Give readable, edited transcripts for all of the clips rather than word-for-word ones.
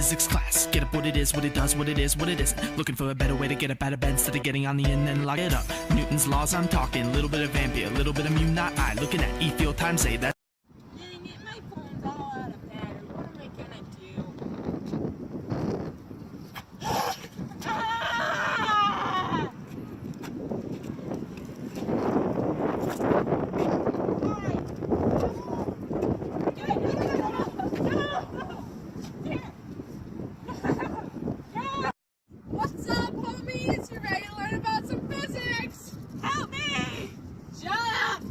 physics class. Get up what it is, what it does, what it is, what it isn't. Looking for a better way to get up out of bed instead of getting on the in and lock it up. Newton's laws I'm talking, little bit of Ampere, little bit of mu not I. Looking at E field times A, that's Dang it, my phone's all out of battery. What am I gonna do? What's up, homies? You ready to learn about some physics? Help me! Shut up!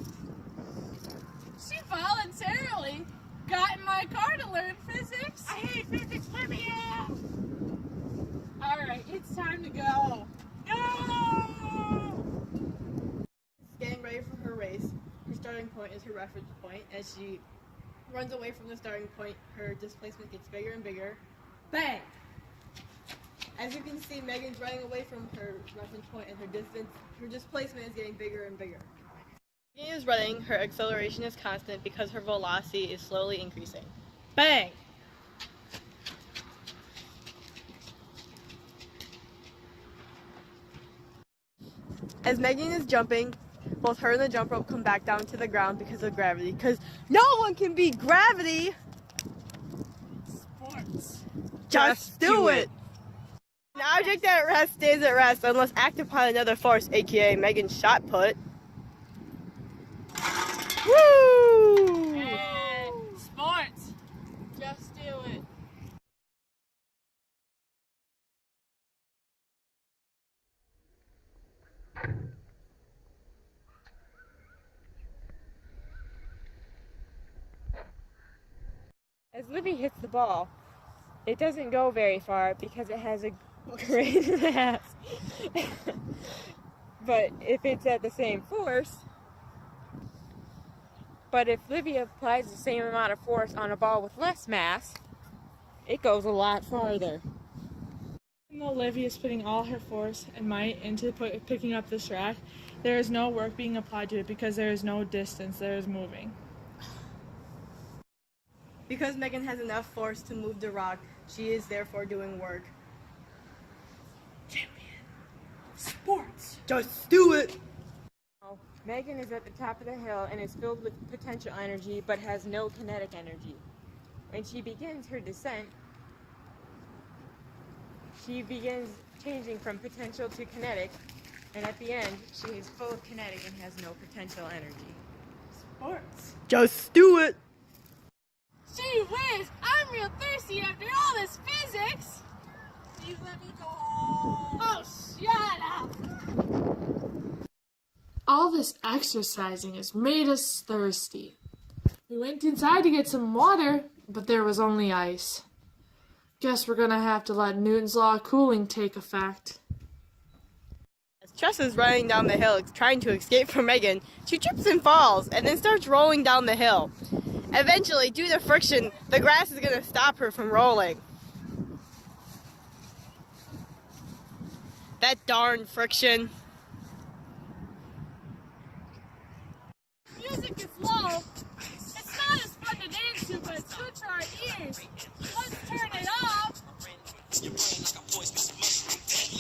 She voluntarily got in my car to learn physics. I hate physics, let me out! Alright, it's time to go. No! Getting ready for her race. Her starting point is her reference point. As she runs away from the starting point, her displacement gets bigger and bigger. Bang! As you can see, Megan's running away from her reference point, and her displacement is getting bigger and bigger. Megan is running, her acceleration is constant because her velocity is slowly increasing. Bang! As Megan is jumping, both her and the jump rope come back down to the ground because of gravity. Because no one can beat gravity! Sports. Just do it! An object at rest stays at rest unless acted upon another force, aka Megan's shot put. Woo! And sports. Just do it. As Livi hits the ball, it doesn't go very far because it has a great mass. But if it's at the same force, if Livi applies the same amount of force on a ball with less mass, it goes a lot farther. Even though Livi is putting all her force and might into picking up this rock, there is no work being applied to it because there is no distance that is moving. Because Megan has enough force to move the rock, she is therefore doing work. Sports. Just do it! Megan is at the top of the hill and is filled with potential energy but has no kinetic energy. When she begins her descent, she begins changing from potential to kinetic, and at the end, she is full of kinetic and has no potential energy. Sports. Just do it! Gee whiz, I'm real thirsty after all this physics. Please let me go home. Oh, shut up. All this exercising has made us thirsty. We went inside to get some water, but there was only ice. Guess we're gonna have to let Newton's law of cooling take effect. As Tressa is running down the hill trying to escape from Megan, she trips and falls and then starts rolling down the hill. Eventually, due to friction, the grass is going to stop her from rolling. That darn friction. Music is low. It's not as fun to dance to, but it's good for our ears. Let's turn it off.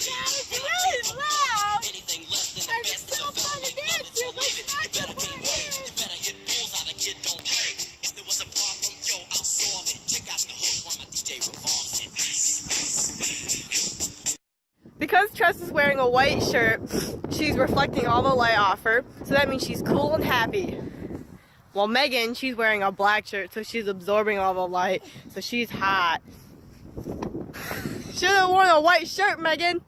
Yeah, it's really loud. And it's so fun to dance to, but it's not good for our ears. Because Tress is wearing a white shirt, she's reflecting all the light off her, so that means she's cool and happy. While Megan, she's wearing a black shirt, so she's absorbing all the light, so she's hot. Should have worn a white shirt, Megan.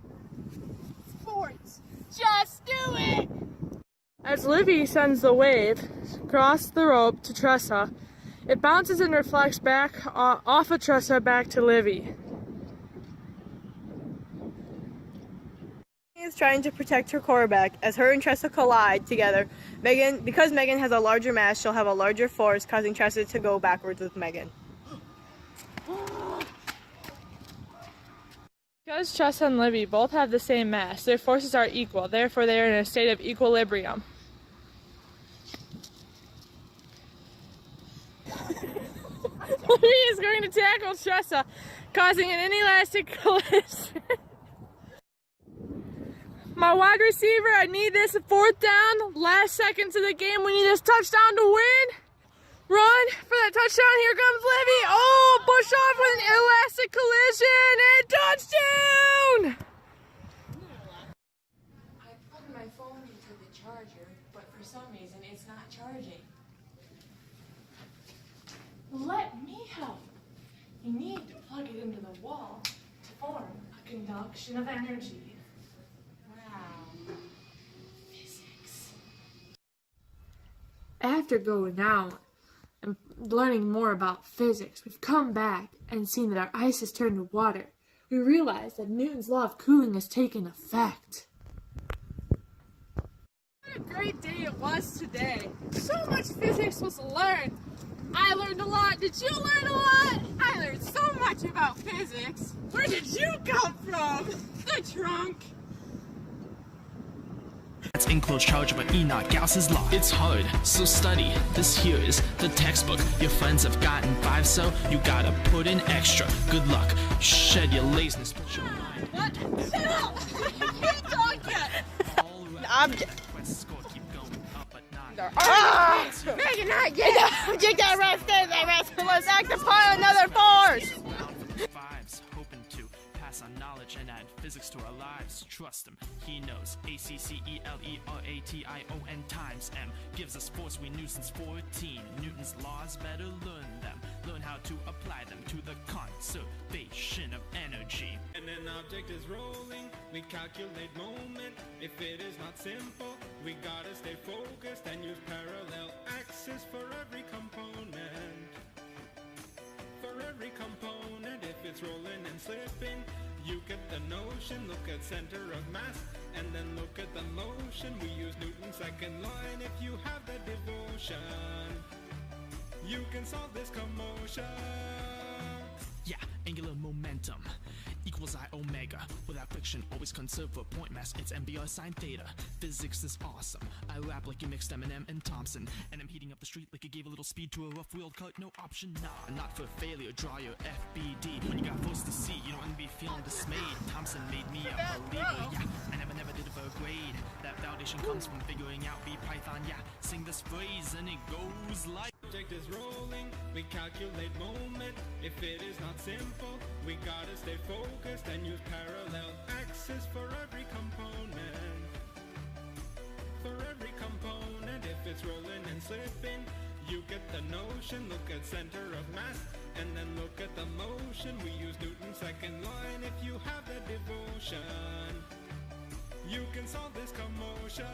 Sports. Just do it. As Livi sends the wave across the rope to Tressa, it bounces and reflects back off of Tressa back to Livi. Is trying to protect her quarterback as her and Tressa collide together. Because Megan has a larger mass, she'll have a larger force, causing Tressa to go backwards with Megan. Because Tressa and Livi both have the same mass, their forces are equal, therefore they are in a state of equilibrium. Livi is going to tackle tackle Tressa, causing an inelastic collision. My wide receiver, I need this 4th down, last seconds of the game. We need this touchdown to win. Run for that touchdown. Here comes Livi. Oh, push off with an elastic collision and touchdown! I plugged my phone into the charger, but for some reason it's not charging. Let me help. You need to plug it into the wall to form a conduction of energy. Wow. Physics. After going out and learning more about physics, we've come back and seen that our ice has turned to water. We realize that Newton's law of cooling has taken effect. What a great day it was today. So much physics was learned. I learned a lot. Did you learn a lot? I learned so much about physics. Where did you come from? The trunk. That's enclosed charge by Enoch Gauss's law. It's hard, so study. This here is the textbook. Your friends have gotten 5, so you gotta put in extra. Good luck. Shed your laziness. Put your mind. What? Shut up! I can't talk yet. I'm score keep going up at 9. Ah! Megan, not yet! Take that rest, let's act upon another force! Vibes, hoping to pass on knowledge and add physics to our lives. Trust him, he knows. ACCELERATION times M gives us force we knew since 14. Newton's laws, better learn them. Learn how to apply them to the conservation of energy. And an object is rolling, we calculate moment. If it is not simple, we gotta stay focused and use parallel axis for every component. For every component, if it's rolling and slipping, you get the notion. Look at center of mass, and then look at the motion. We use Newton's second line if you have the devotion. You can solve this commotion. Yeah, angular momentum equals I omega. Without friction, always conserve for point mass. It's MBR sine theta. Physics is awesome. I rap like you mixed Eminem and Thompson, and I'm heating up the street like you gave a little speed to a rough wheeled cut. No option, nah. Not for failure. Draw your FBD. When you got forced to see, you don't want to be feeling dismayed. Thompson made me a believer. Yeah, I never did it for a grade. That foundation comes from figuring out B Python. Yeah, sing this phrase and it goes like. Object is rolling, we calculate moment. If it is not simple, we gotta stay focused and use parallel axis for every component. For every component, if it's rolling and slipping, you get the notion. Look at center of mass, and then look at the motion. We use Newton's second line if you have the devotion. You can solve this commotion.